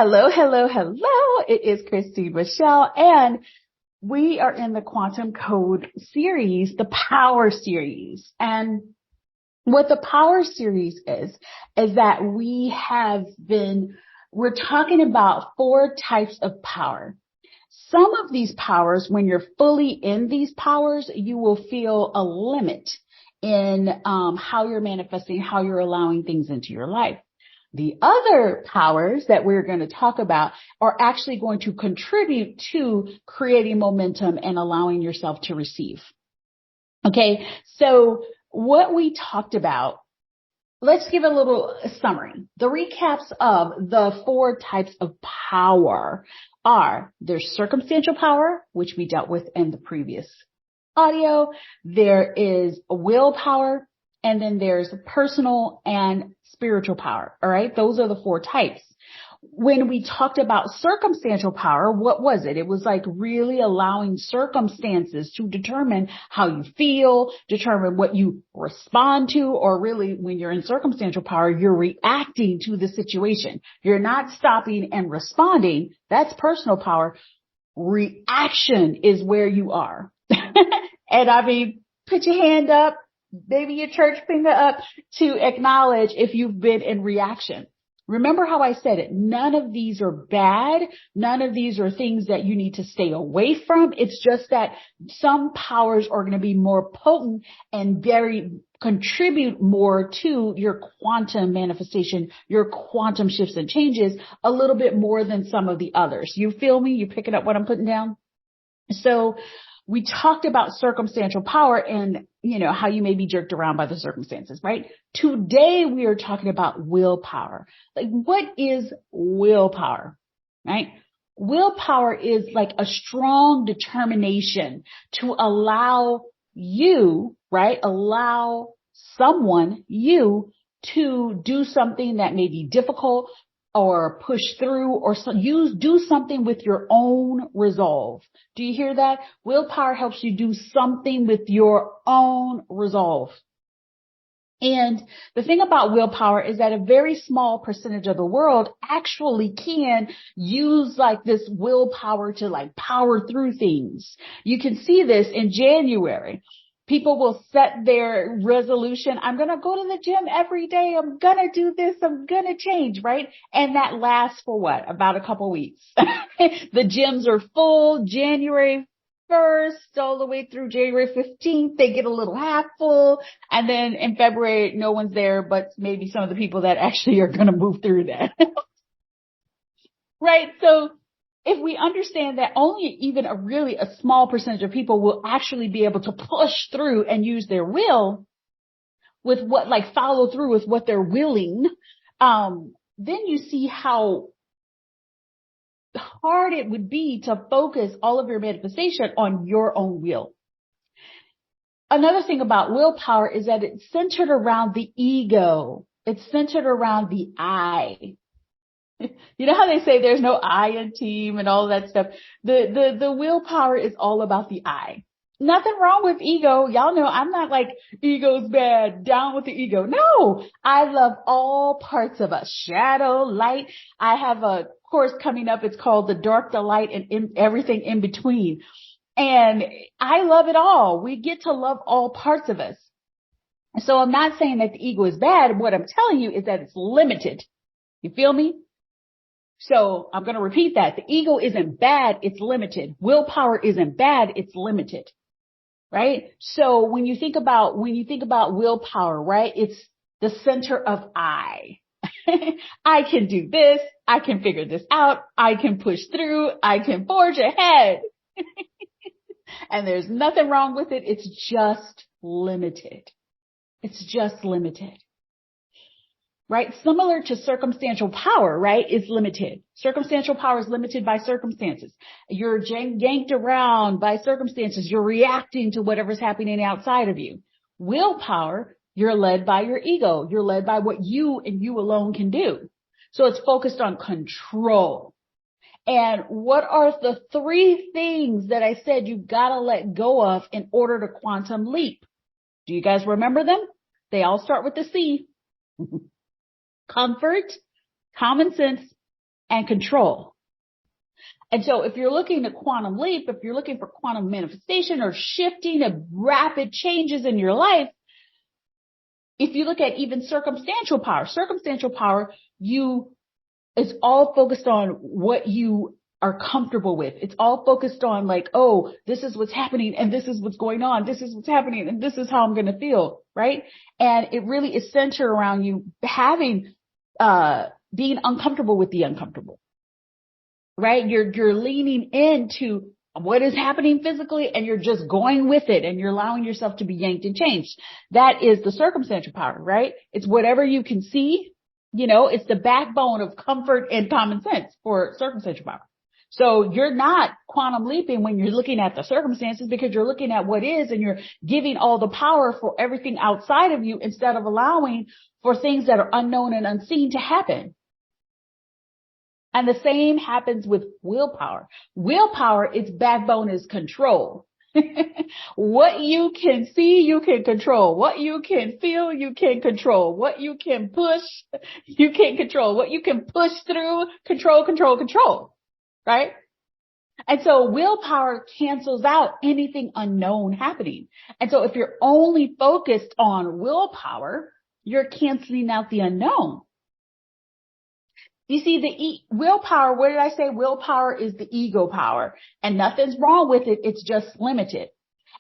Hello, hello, hello. It is Christine Michelle, and we are in the Quantum Code series, the Power series. And what the Power series is that we're talking about 4 types of power. Some of these powers, when you're fully in these powers, you will feel a limit in how you're manifesting, how you're allowing things into your life. The other powers that we're going to talk about are actually going to contribute to creating momentum and allowing yourself to receive. Okay, so what we talked about, let's give a little summary. The recaps of the 4 types of power are: there's circumstantial power, which we dealt with in the previous audio. There is willpower, and then there's personal and spiritual power. All right. Those are the 4 types. When we talked about circumstantial power, what was it? It was like really allowing circumstances to determine how you feel, determine what you respond to, or really when you're in circumstantial power, you're reacting to the situation. You're not stopping and responding. That's personal power. Reaction is where you are. And I mean, put your hand up, maybe your church finger up to acknowledge if you've been in reaction. Remember how I said it. None of these are bad. None of these are things that you need to stay away from. It's just that some powers are going to be more potent and contribute more to your quantum manifestation, your quantum shifts and changes a little bit more than some of the others. You feel me? You picking up what I'm putting down? So we talked about circumstantial power and, how you may be jerked around by the circumstances, right? Today, we are talking about willpower. Like, what is willpower, right? Willpower is like a strong determination to allow you, right? Allow you to do something that may be difficult or push through or do something with your own resolve. Do you hear that? Willpower helps you do something with your own resolve. And the thing about willpower is that a very small percentage of the world actually can use like this willpower to like power through things. You can see this in January. People will set their resolution. I'm going to go to the gym every day. I'm going to do this. I'm going to change, right? And that lasts for what? About a couple weeks. The gyms are full January 1st all the way through January 15th. They get a little half full. And then in February, no one's there, but maybe some of the people that actually are going to move through that. Right? So if we understand that only even a small percentage of people will actually be able to push through and use their will with follow through with what they're willing, then you see how hard it would be to focus all of your manifestation on your own will. Another thing about willpower is that it's centered around the ego. It's centered around the I. You know how they say there's no I in team and all that stuff? The willpower is all about the I. Nothing wrong with ego. Y'all know I'm not like ego's bad, down with the ego. No, I love all parts of us. Shadow, light. I have a course coming up. It's called The Dark, the Light, and everything in between. And I love it all. We get to love all parts of us. So I'm not saying that the ego is bad. What I'm telling you is that it's limited. You feel me? So I'm going to repeat that. The ego isn't bad. It's limited. Willpower isn't bad. It's limited. Right? So when you think about willpower, right? It's the center of I. I can do this. I can figure this out. I can push through. I can forge ahead. And there's nothing wrong with it. It's just limited. It's just limited. Right? Similar to circumstantial power, right, is limited. Circumstantial power is limited by circumstances. You're yanked around by circumstances. You're reacting to whatever's happening outside of you. Willpower, you're led by your ego. You're led by what you and you alone can do. So it's focused on control. And what are the 3 things that I said you gotta let go of in order to quantum leap? Do you guys remember them? They all start with the C. Comfort, common sense, and control. And so if you're looking at quantum leap, if you're looking for quantum manifestation or shifting of rapid changes in your life, if you look at even circumstantial power, it's all focused on what you are comfortable with. It's all focused on like, oh, this is what's happening and this is what's going on. This is what's happening and this is how I'm going to feel, right? And it really is centered around you having, being uncomfortable with the uncomfortable, right? You're leaning into what is happening physically and you're just going with it and you're allowing yourself to be yanked and changed. That is the circumstantial power, right? It's whatever you can see, it's the backbone of comfort and common sense for circumstantial power. So you're not quantum leaping when you're looking at the circumstances because you're looking at what is and you're giving all the power for everything outside of you instead of allowing for things that are unknown and unseen to happen. And the same happens with willpower. Willpower, its backbone is control. What you can see, you can control. What you can feel, you can control. What you can push, you can control. What you can push through, control. Right? And so willpower cancels out anything unknown happening. And so if you're only focused on willpower, you're canceling out the unknown. You see, willpower, what did I say? Willpower is the ego power and nothing's wrong with it. It's just limited.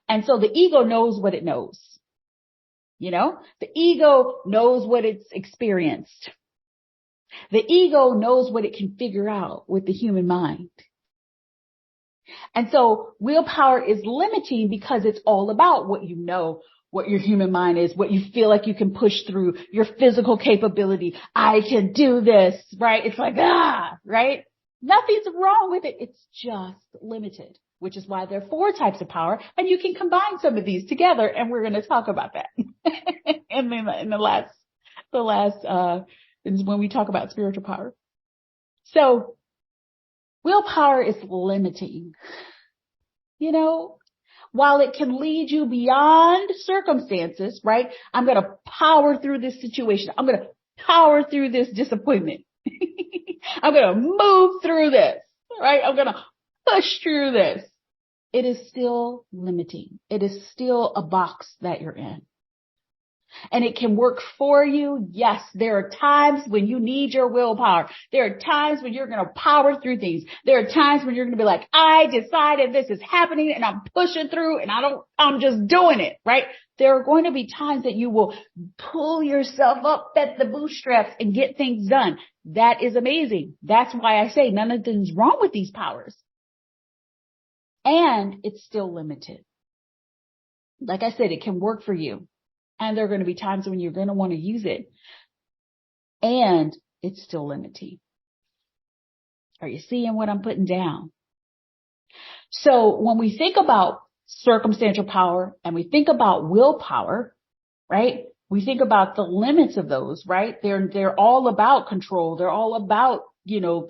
And so the ego knows what it knows. The ego knows what it's experienced. The ego knows what it can figure out with the human mind. And so willpower is limiting because it's all about what you know, what your human mind is, what you feel like you can push through, your physical capability. I can do this, right? It's like, right? Nothing's wrong with it. It's just limited, which is why there are 4 types of power. And you can combine some of these together. And we're going to talk about that in the last, is when we talk about spiritual power. So willpower is limiting, while it can lead you beyond circumstances, right? I'm going to power through this situation. I'm going to power through this disappointment. I'm going to move through this, right? I'm going to push through this. It is still limiting. It is still a box that you're in. And it can work for you. Yes, there are times when you need your willpower. There are times when you're going to power through things. There are times when you're going to be like, I decided this is happening and I'm pushing through and I'm just doing it, right? There are going to be times that you will pull yourself up at the bootstraps and get things done. That is amazing. That's why I say none of things wrong with these powers. And it's still limited. Like I said, it can work for you. And there are going to be times when you're going to want to use it. And it's still limiting. Are you seeing what I'm putting down? So when we think about circumstantial power and we think about willpower, right? We think about the limits of those, right? They're all about control. They're all about,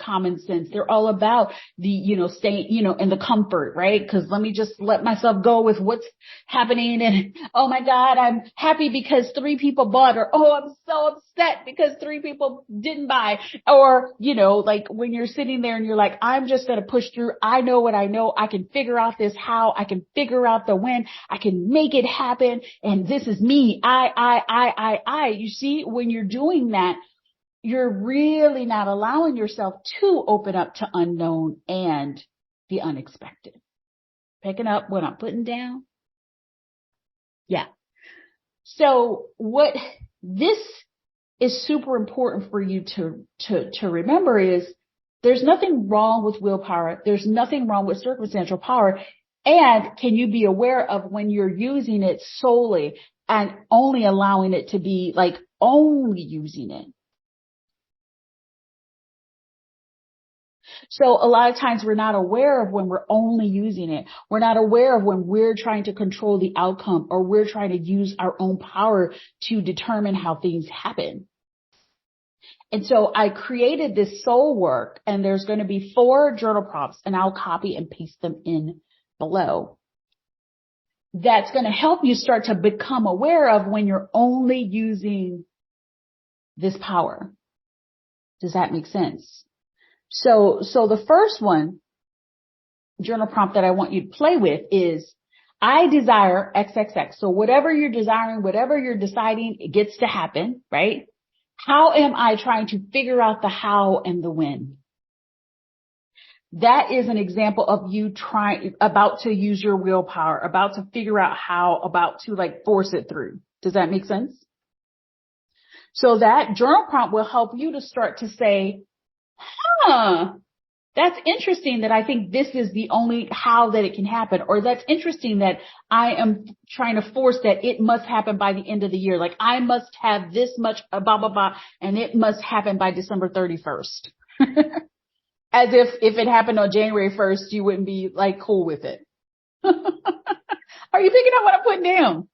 common sense. They're all about the, staying, in the comfort, right? Cause let me just let myself go with what's happening. And oh my God, I'm happy because 3 people bought, or oh, I'm so upset because 3 people didn't buy. Or, like when you're sitting there and you're like, I'm just going to push through. I know what I know. I can figure out this how. I can figure out the when. I can make it happen. And this is me. I. You see, when you're doing that, you're really not allowing yourself to open up to unknown and the unexpected. Picking up what I'm putting down? Yeah. So what this is super important for you to remember is there's nothing wrong with willpower. There's nothing wrong with circumstantial power. And can you be aware of when you're using it solely and only allowing it to be like only using it? So a lot of times we're not aware of when we're only using it. We're not aware of when we're trying to control the outcome or we're trying to use our own power to determine how things happen. And so I created this soul work, and there's going to be 4 journal prompts, and I'll copy and paste them in below. That's going to help you start to become aware of when you're only using this power. Does that make sense? So the first one, journal prompt that I want you to play with is, I desire XXX. So whatever you're desiring, whatever you're deciding, it gets to happen, right? How am I trying to figure out the how and the when? That is an example of you about to use your willpower, about to figure out how, about to like force it through. Does that make sense? So that journal prompt will help you to start to say, that's interesting that I think this is the only how that it can happen. Or that's interesting that I am trying to force that it must happen by the end of the year. Like I must have this much blah, blah, blah, and it must happen by December 31st. As if it happened on January 1st, you wouldn't be like cool with it. Are you picking up what I'm putting down?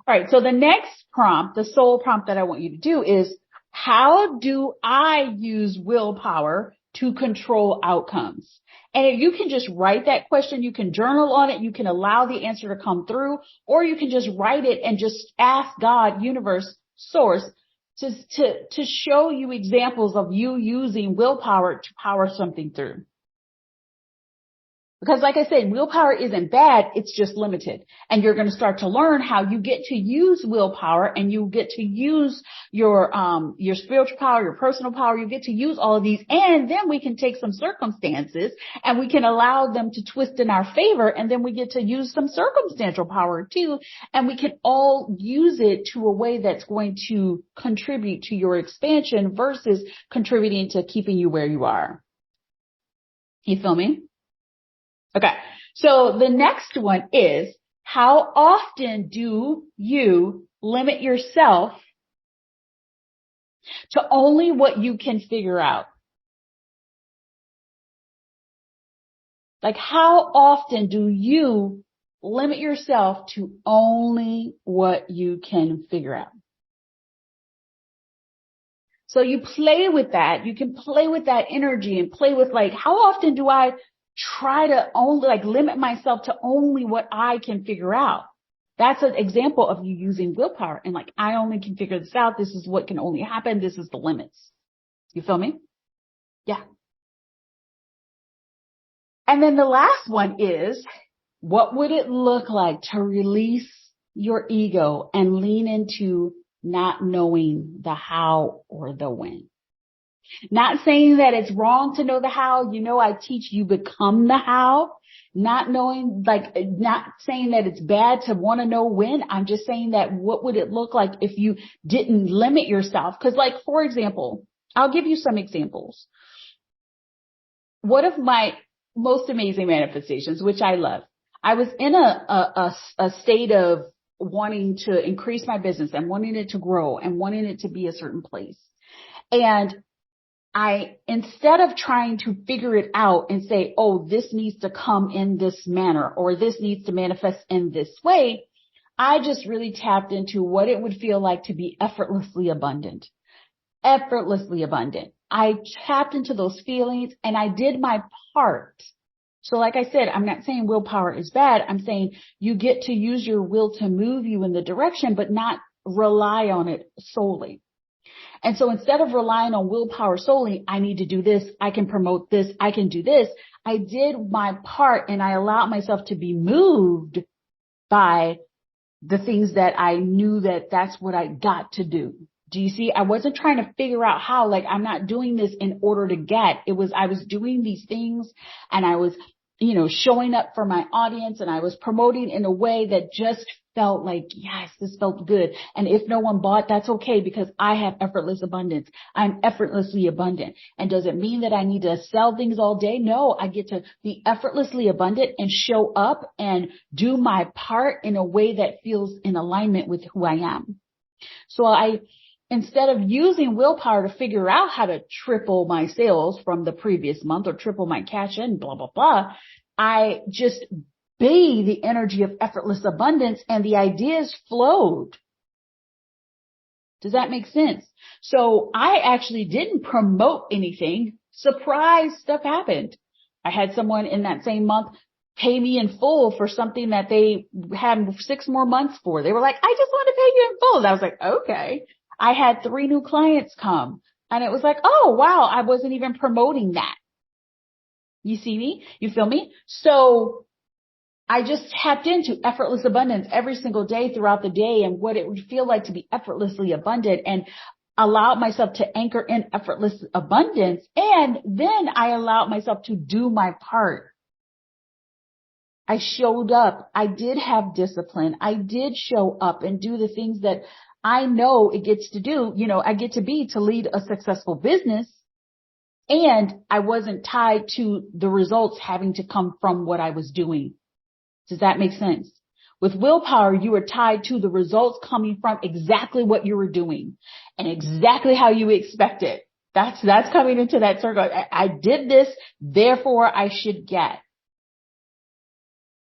All right. So the next prompt, the soul prompt that I want you to do is, how do I use willpower to control outcomes? And you can just write that question. You can journal on it. You can allow the answer to come through, or you can just write it and just ask God, universe, source, to show you examples of you using willpower to power something through. Because like I said, willpower isn't bad. It's just limited. And you're going to start to learn how you get to use willpower, and you get to use your spiritual power, your personal power. You get to use all of these. And then we can take some circumstances and we can allow them to twist in our favor. And then we get to use some circumstantial power too. And we can all use it to a way that's going to contribute to your expansion versus contributing to keeping you where you are. You feel me? Okay. So the next one is, how often do you limit yourself to only what you can figure out? Like, how often do you limit yourself to only what you can figure out? So you play with that. You can play with that energy and play with like, how often do I try to only like limit myself to only what I can figure out? That's an example of you using willpower and like, I only can figure this out. This is what can only happen. This is the limits. You feel me? Yeah. And then the last one is, what would it look like to release your ego and lean into not knowing the how or the when? Not saying that it's wrong to know the how. You know, I teach you become the how. Not knowing, like, not saying that it's bad to want to know when. I'm just saying that what would it look like if you didn't limit yourself? Because, like, for example, I'll give you some examples. One of my most amazing manifestations, which I love, I was in a state of wanting to increase my business and wanting it to grow and wanting it to be a certain place. And instead of trying to figure it out and say, oh, this needs to come in this manner or this needs to manifest in this way, I just really tapped into what it would feel like to be effortlessly abundant. Effortlessly abundant. I tapped into those feelings and I did my part. So like I said, I'm not saying willpower is bad. I'm saying you get to use your will to move you in the direction, but not rely on it solely. And so instead of relying on willpower solely, I need to do this, I can promote this, I can do this. I did my part and I allowed myself to be moved by the things that I knew that that's what I got to do. Do you see? I wasn't trying to figure out how, like, I'm not doing this in order to get. I was doing these things and I was, showing up for my audience and I was promoting in a way that just felt like, yes, this felt good. And if no one bought, that's okay because I have effortless abundance. I'm effortlessly abundant. And does it mean that I need to sell things all day? No, I get to be effortlessly abundant and show up and do my part in a way that feels in alignment with who I am. So instead of using willpower to figure out how to triple my sales from the previous month or triple my cash in, blah, blah, blah, I just be the energy of effortless abundance and the ideas flowed. Does that make sense? So I actually didn't promote anything. Surprise stuff happened. I had someone in that same month pay me in full for something that they had 6 more months for. They were like, I just want to pay you in full. And I was like, okay. I had 3 new clients come. And it was like, oh, wow, I wasn't even promoting that. You see me? You feel me? So I just tapped into effortless abundance every single day throughout the day and what it would feel like to be effortlessly abundant, and allowed myself to anchor in effortless abundance. And then I allowed myself to do my part. I showed up. I did have discipline. I did show up and do the things that I know it gets to do. You know, I get to be to lead a successful business. And I wasn't tied to the results having to come from what I was doing. Does that make sense? With willpower, you are tied to the results coming from exactly what you were doing and exactly how you expect it. That's coming into that circle. I did this, therefore I should get.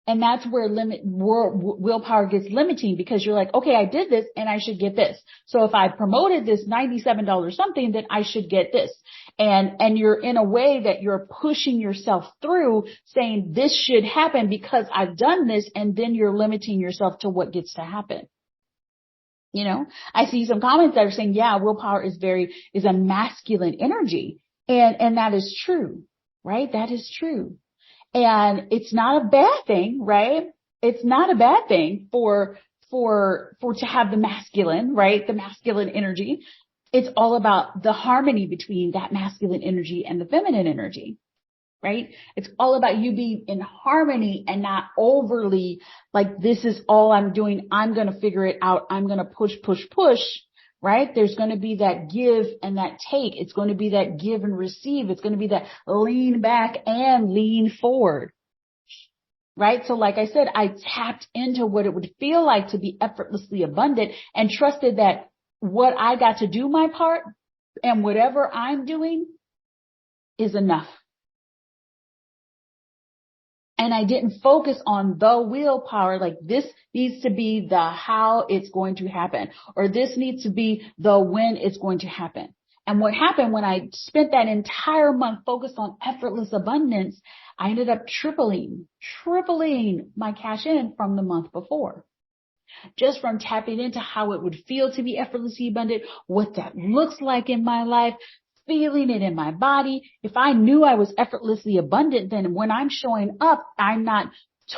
And that's where willpower gets limiting, because you're like, okay, I did this and I should get this. So if I promoted this $97 something, then I should get this. And you're in a way that you're pushing yourself through saying this should happen because I've done this. And then you're limiting yourself to what gets to happen. You know, I see some comments that are saying, yeah, willpower is a masculine energy. And that is true, right? That is true. And it's not a bad thing, right? It's not a bad thing for to have the masculine, right? The masculine energy. It's all about the harmony between that masculine energy and the feminine energy, right? It's all about you being in harmony and not overly like, this is all I'm doing. I'm going to figure it out. I'm going to push, right? There's going to be that give and that take. It's going to be that give and receive. It's going to be that lean back and lean forward, right? So like I said, I tapped into what it would feel like to be effortlessly abundant and trusted that what I got to do my part and whatever I'm doing is enough. And I didn't focus on the willpower, like this needs to be the how it's going to happen, or this needs to be the when it's going to happen. And what happened when I spent that entire month focused on effortless abundance, I ended up tripling my cash in from the month before. Just from tapping into how it would feel to be effortlessly abundant, what that looks like in my life, feeling it in my body. If I knew I was effortlessly abundant, then when I'm showing up, I'm not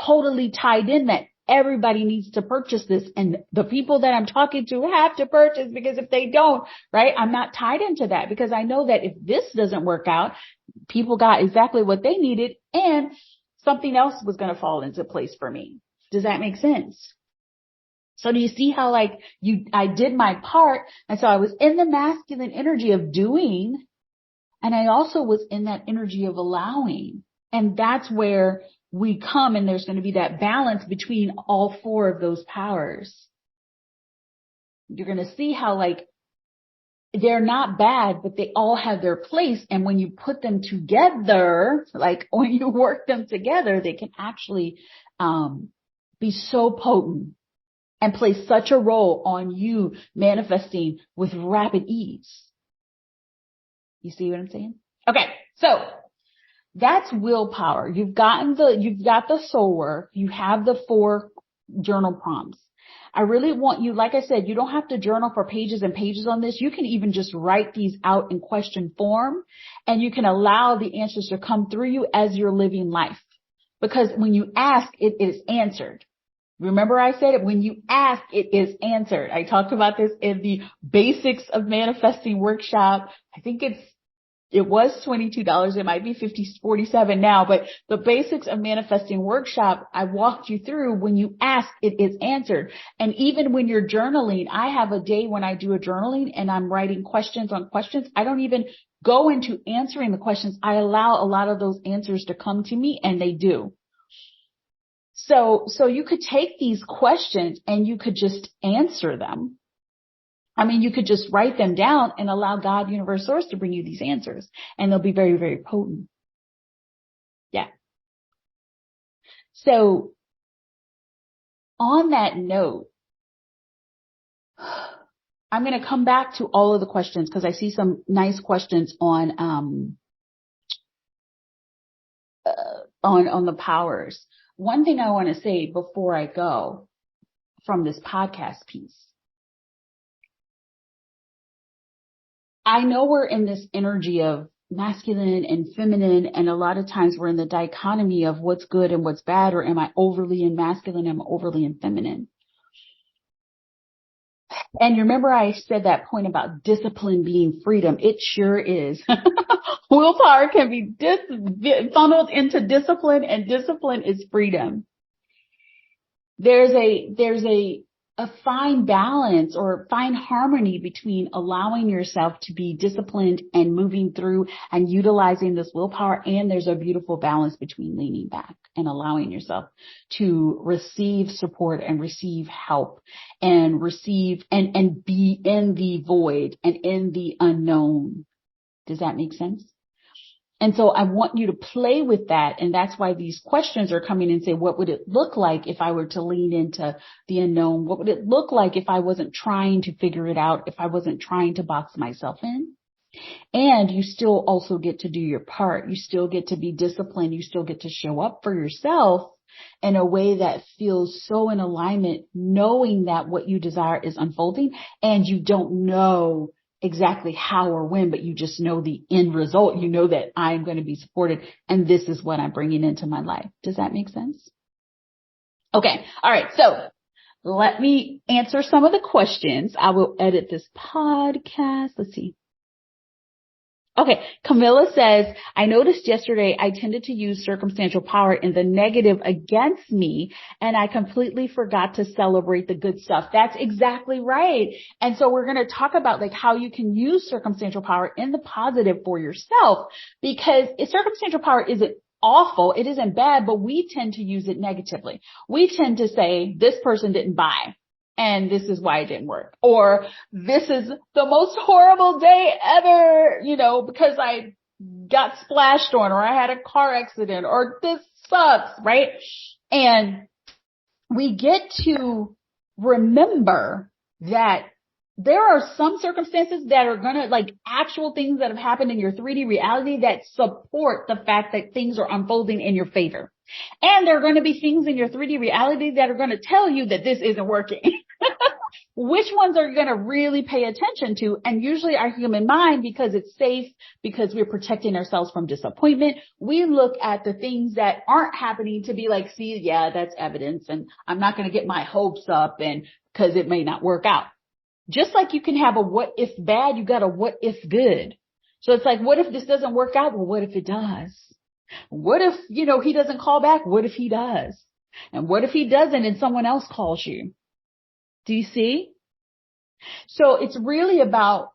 totally tied in that everybody needs to purchase this and the people that I'm talking to have to purchase, because if they don't, right, I'm not tied into that, because I know that if this doesn't work out, people got exactly what they needed and something else was going to fall into place for me. Does that make sense? So do you see how I did my part? And so I was in the masculine energy of doing, and I also was in that energy of allowing. And that's where we come, and there's going to be that balance between all four of those powers. You're going to see how they're not bad, but they all have their place. And when you put them together, like when you work them together, they can actually be so potent and play such a role on you manifesting with rapid ease. You see what I'm saying? Okay. So that's willpower. You've got the soul work. You have the 4 journal prompts. I really want you, like I said, you don't have to journal for pages and pages on this. You can even just write these out in question form, and you can allow the answers to come through you as you're living life. Because when you ask, it is answered. Remember I said it, when you ask, it is answered. I talked about this in the Basics of Manifesting workshop. I think it was $22. It might be $47 now, but the Basics of Manifesting workshop, I walked you through when you ask, it is answered. And even when you're journaling, I have a day when I do a journaling and I'm writing questions on questions. I don't even go into answering the questions. I allow a lot of those answers to come to me, and they do. So you could take these questions and you could just answer them. I mean, you could just write them down and allow God, universe, source to bring you these answers, and they'll be very, very potent. Yeah. So on that note, I'm going to come back to all of the questions because I see some nice questions on the powers. One thing I want to say before I go from this podcast piece. I know we're in this energy of masculine and feminine, and a lot of times we're in the dichotomy of what's good and what's bad, or am I overly in masculine, am I overly in feminine? And you remember I said that point about discipline being freedom. It sure is. Willpower can be funneled into discipline, and discipline is freedom. There's a fine balance or fine harmony between allowing yourself to be disciplined and moving through and utilizing this willpower. And there's a beautiful balance between leaning back and allowing yourself to receive support and receive help and receive and be in the void and in the unknown. Does that make sense? And so I want you to play with that. And that's why these questions are coming and say, what would it look like if I were to lean into the unknown? What would it look like if I wasn't trying to figure it out, if I wasn't trying to box myself in? And you still also get to do your part. You still get to be disciplined. You still get to show up for yourself in a way that feels so in alignment, knowing that what you desire is unfolding and you don't know exactly how or when, but you just know the end result. You know that I'm going to be supported and this is what I'm bringing into my life. Does that make sense? Okay. All right. So let me answer some of the questions. I will edit this podcast. Let's see. Okay. Camilla says, I noticed yesterday I tended to use circumstantial power in the negative against me, and I completely forgot to celebrate the good stuff. That's exactly right. And so we're going to talk about like how you can use circumstantial power in the positive for yourself, because circumstantial power isn't awful. It isn't bad, but we tend to use it negatively. We tend to say this person didn't buy, and this is why it didn't work. Or this is the most horrible day ever, because I got splashed on, or I had a car accident, or this sucks, right? And we get to remember that there are some circumstances that are going to, like actual things that have happened in your 3D reality that support the fact that things are unfolding in your favor. And there are going to be things in your 3D reality that are going to tell you that this isn't working. Which ones are you going to really pay attention to? And usually our human mind, because it's safe, because we're protecting ourselves from disappointment, we look at the things that aren't happening to be like, see, yeah, that's evidence, and I'm not going to get my hopes up, and because it may not work out. Just like you can have a what if bad, you got a what if good. So it's like, what if this doesn't work out? Well, what if it does? What if, he doesn't call back? What if he does? And what if he doesn't and someone else calls you? Do you see? So it's really about,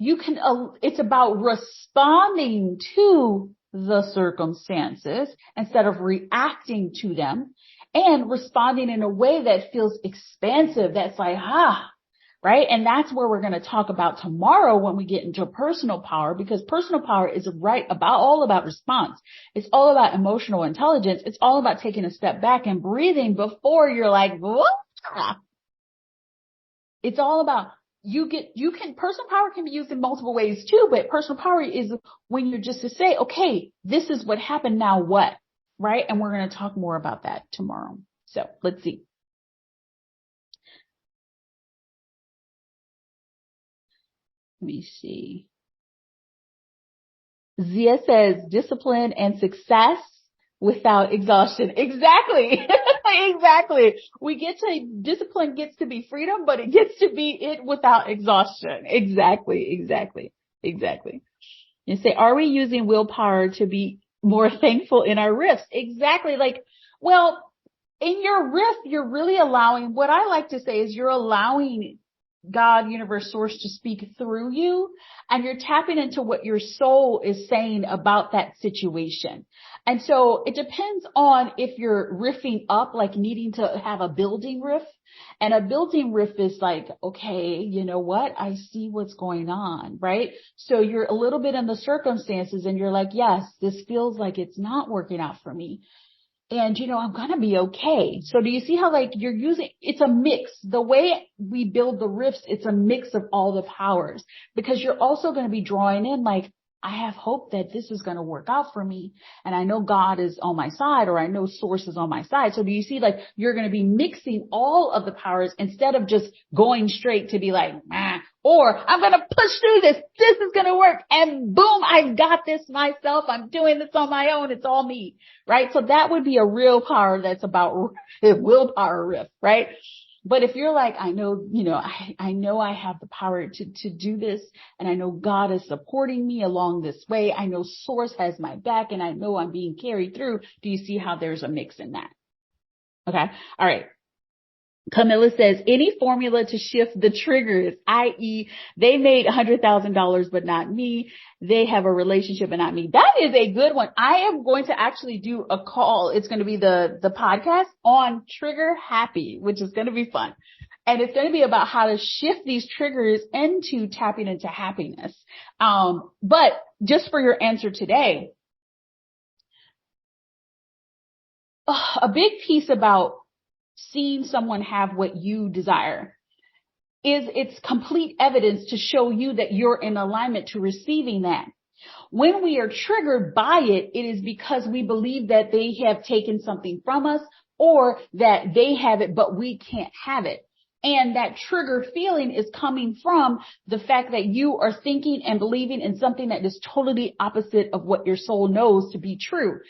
it's about responding to the circumstances instead of reacting to them, and responding in a way that feels expansive. That's like, right? And that's where we're going to talk about tomorrow when we get into personal power, because personal power is all about response. It's all about emotional intelligence. It's all about taking a step back and breathing before you're like, what? It's all about, personal power can be used in multiple ways too, but personal power is when you're just to say, okay, this is what happened. Now what? Right? And we're going to talk more about that tomorrow. So let's see. Let me see. Zia says discipline and success without exhaustion. Exactly. Exactly. Discipline gets to be freedom, but it gets to be it without exhaustion. Exactly. You say, are we using willpower to be more thankful in our rifts? Exactly. In your rift, you're really allowing, what I like to say is you're allowing God, universe, source to speak through you, and you're tapping into what your soul is saying about that situation. And so it depends on if you're riffing up, like needing to have a building riff. And a building riff is like, okay, you know what? I see what's going on, right? So you're a little bit in the circumstances and you're like, yes, this feels like it's not working out for me. And, I'm going to be okay. So do you see how it's a mix. The way we build the rifts, it's a mix of all the powers, because you're also going to be drawing in like, I have hope that this is going to work out for me. And I know God is on my side, or I know source is on my side. So do you see you're going to be mixing all of the powers instead of just going straight to be like, or I'm going to push through this. This is going to work. And boom, I've got this myself. I'm doing this on my own. It's all me, right? So that would be a real power that's about willpower riff, right? But if you're like, I know, I know I have the power to do this, and I know God is supporting me along this way. I know Source has my back, and I know I'm being carried through. Do you see how there's a mix in that? Okay. All right. Camilla says, any formula to shift the triggers, i.e. they made $100,000, but not me. They have a relationship, but not me. That is a good one. I am going to actually do a call. It's going to be the podcast on trigger happy, which is going to be fun. And it's going to be about how to shift these triggers into tapping into happiness. But just for your answer today, a big piece about seeing someone have what you desire is it's complete evidence to show you that you're in alignment to receiving that. When we are triggered by it, it is because we believe that they have taken something from us or that they have it, but we can't have it. And that trigger feeling is coming from the fact that you are thinking and believing in something that is totally opposite of what your soul knows to be true.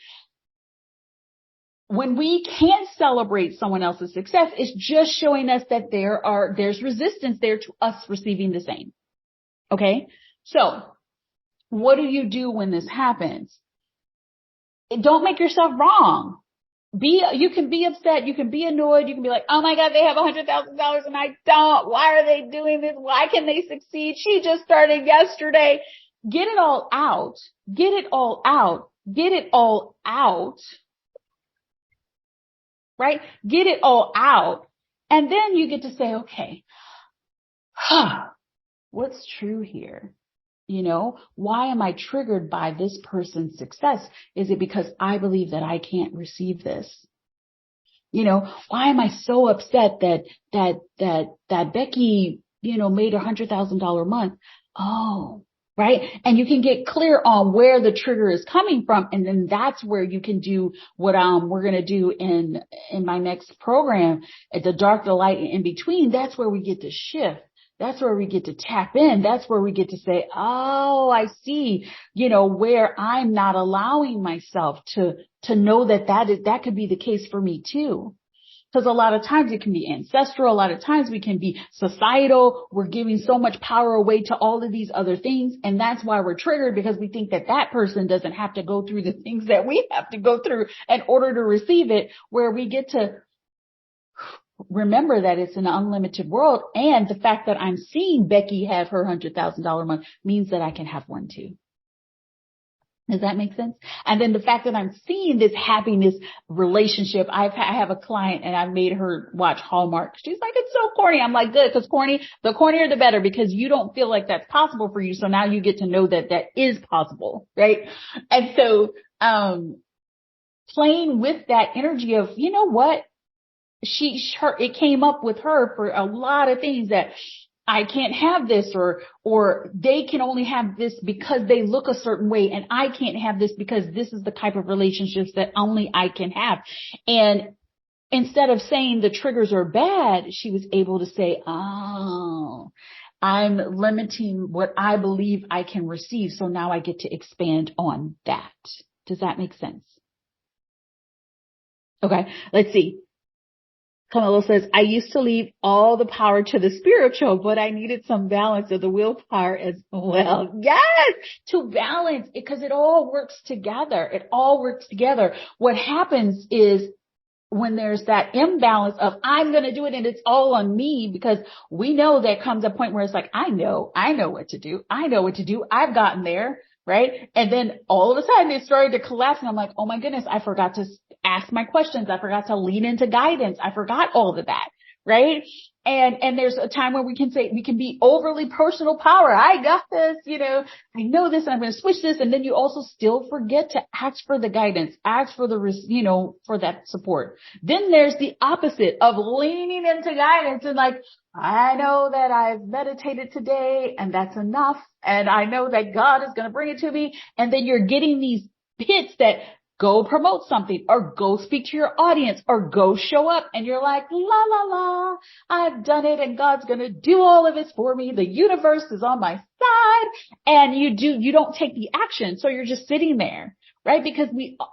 When we can't celebrate someone else's success, it's just showing us that there's resistance there to us receiving the same. Okay. So what do you do when this happens? Don't make yourself wrong. You can be upset. You can be annoyed. You can be like, oh my God, they have $100,000 and I don't. Why are they doing this? Why can they succeed? She just started yesterday. Get it all out. Get it all out. Get it all out. Right? Get it all out. And then you get to say, okay, what's true here? Why am I triggered by this person's success? Is it because I believe that I can't receive this? Why am I so upset that Becky, made $100,000 a month? Oh, right. And you can get clear on where the trigger is coming from. And then that's where you can do what, we're going to do in my next program at the dark, the light, and in between. That's where we get to shift. That's where we get to tap in. That's where we get to say, oh, I see, where I'm not allowing myself to know that could be the case for me too. Because a lot of times it can be ancestral. A lot of times we can be societal. We're giving so much power away to all of these other things. And that's why we're triggered, because we think that person doesn't have to go through the things that we have to go through in order to receive it, where we get to remember that it's an unlimited world. And the fact that I'm seeing Becky have her $100,000 a month means that I can have one too. Does that make sense? And then the fact that I'm seeing this happiness relationship, I have a client and I've made her watch Hallmark. She's like, it's so corny. I'm like, good, because the cornier the better, because you don't feel like that's possible for you. So now you get to know that is possible, right? And so, playing with that energy of, you know what? It came up with her for a lot of things that I can't have this, or they can only have this because they look a certain way, and I can't have this because this is the type of relationships that only I can have. And instead of saying the triggers are bad, she was able to say, oh, I'm limiting what I believe I can receive. So now I get to expand on that. Does that make sense? Okay, let's see. Camilla says, I used to leave all the power to the spiritual, but I needed some balance of the willpower as well. Yes, to balance, because it all works together. It all works together. What happens is when there's that imbalance of I'm going to do it and it's all on me, because we know there comes a point where it's like, I know what to do. I know what to do. I've gotten there. Right. And then all of a sudden it started to collapse and I'm like, oh my goodness, I forgot to ask my questions. I forgot to lean into guidance. I forgot all of that. Right. And there's a time where we can be overly personal power. I got this, I know this and I'm going to switch this. And then you also still forget to ask for the guidance, ask for for that support. Then there's the opposite of leaning into guidance and like, I know that I've meditated today and that's enough. And I know that God is going to bring it to me. And then you're getting these pits that go promote something or go speak to your audience or go show up and you're like, la, la, la, I've done it and God's going to do all of this for me. The universe is on my side, and you don't take the action. So you're just sitting there, right? Because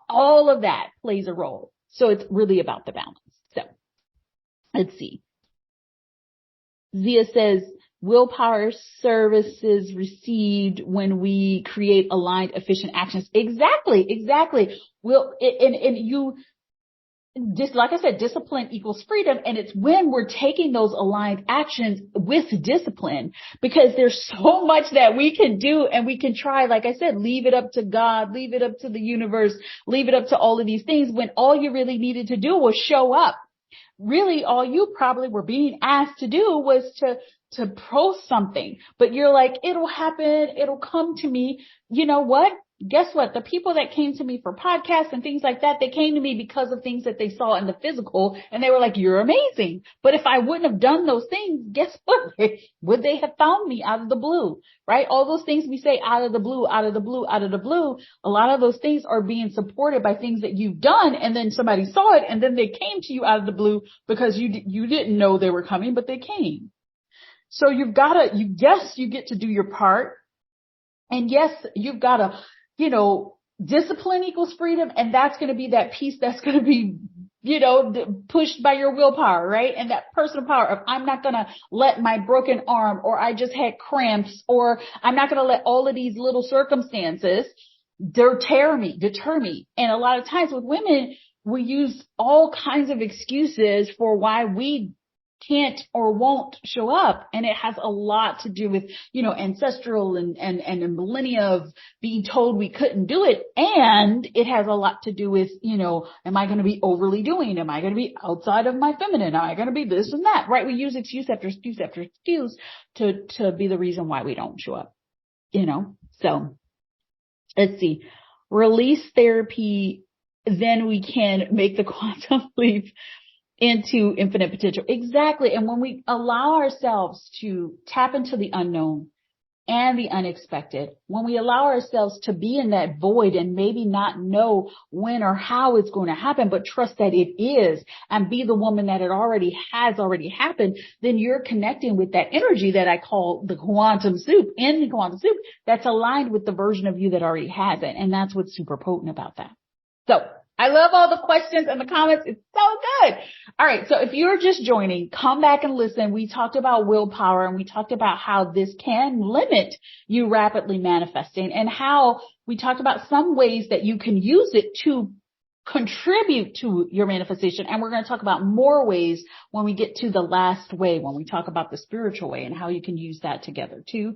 all of that plays a role. So it's really about the balance. So let's see. Zia says, willpower services received when we create aligned, efficient actions. Exactly. Just like I said, discipline equals freedom. And it's when we're taking those aligned actions with discipline, because there's so much that we can do and we can try. Like I said, leave it up to God, leave it up to the universe, leave it up to all of these things, when all you really needed to do was show up. Really, all you probably were being asked to do was to post something, but you're like, it'll happen. It'll come to me. You know what? Guess what? The people that came to me for podcasts and things like that, they came to me because of things that they saw in the physical, and they were like, you're amazing. But if I wouldn't have done those things, guess what? Would they have found me out of the blue, right? All those things we say out of the blue, a lot of those things are being supported by things that you've done. And then somebody saw it and then they came to you out of the blue because you didn't know they were coming, but they came. So you get to do your part. And yes, you've got to, discipline equals freedom. And that's going to be that piece that's going to be, pushed by your willpower, right? And that personal power of, I'm not going to let my broken arm, or I just had cramps, or I'm not going to let all of these little circumstances deter me. And a lot of times with women, we use all kinds of excuses for why we can't or won't show up. And it has a lot to do with, ancestral and millennia of being told we couldn't do it. And it has a lot to do with, am I going to be overly doing? Am I going to be outside of my feminine? Am I going to be this and that? Right? We use excuse after excuse after excuse to be the reason why we don't show up, So let's see. Release therapy. Then we can make the quantum leap into infinite potential. Exactly. And when we allow ourselves to tap into the unknown and the unexpected, when we allow ourselves to be in that void and maybe not know when or how it's going to happen, but trust that it is, and be the woman that it already happened, then you're connecting with that energy that I call the quantum soup, that's aligned with the version of you that already has it. And that's what's super potent about that. So I love all the questions and the comments. It's so good. All right. So if you're just joining, come back and listen. We talked about willpower, and we talked about how this can limit you rapidly manifesting, and how we talked about some ways that you can use it to contribute to your manifestation. And we're going to talk about more ways when we get to the last way, when we talk about the spiritual way and how you can use that together too.